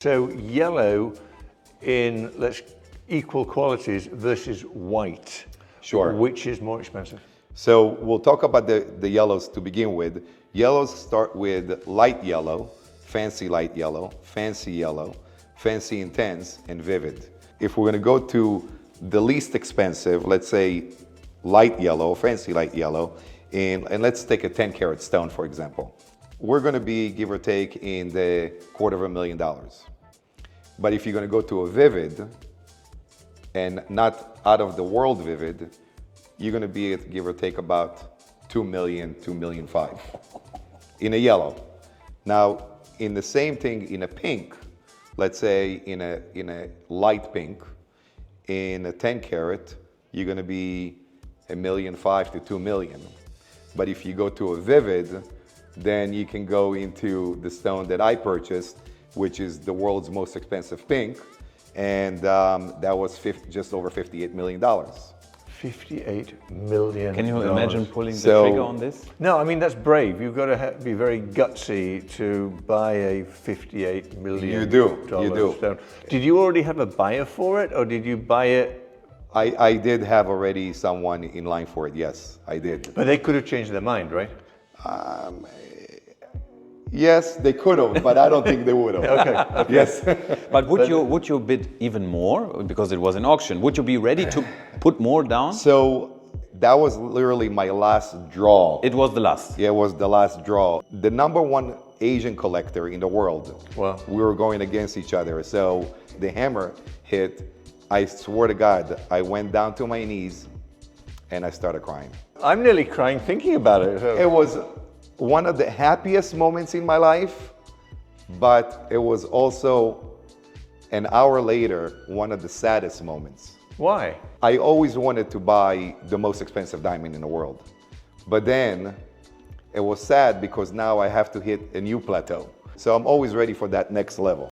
So yellow in, let's equal qualities versus white. Sure. Which is more expensive? So we'll talk about the yellows to begin with. Yellows start with light yellow, fancy yellow, fancy intense, and vivid. If we're gonna go to the least expensive, let's say light yellow, fancy light yellow, and let's take a 10 karat stone, for example. We're gonna be, give or take, in the $250,000. But if you're gonna go to a vivid, and not out of the world vivid, you're gonna be at, give or take, about 2 million, 2.5 million in a yellow. Now, in the same thing in a pink, let's say in a light pink, in a 10 karat, you're gonna be 1.5 million to 2 million. But if you go to a vivid, then you can go into the stone that I purchased, which is the world's most expensive pink, and that was just over $58 million. $58 million. Can you imagine pulling the trigger on this? No, I mean, that's brave. You've got to be very gutsy to buy a $58 million You do. stone. Did you already have a buyer for it, or did you buy it? I did have already someone in line for it, yes, I did. But they could have changed their mind, right? Yes, they could have, but I don't think they would have. Okay. Yes. But would you bid even more because it was an auction? Would you be ready to put more down? So that was literally my last draw. It was the last. Yeah, it was the last draw. The #1 Asian collector in the world. Wow. We were going against each other. So the hammer hit. I swear to God, I went down to my knees and I started crying. I'm nearly crying thinking about it. It was one of the happiest moments in my life, but it was also an hour later, one of the saddest moments. Why? I always wanted to buy the most expensive diamond in the world. But then it was sad because now I have to hit a new plateau. So I'm always ready for that next level.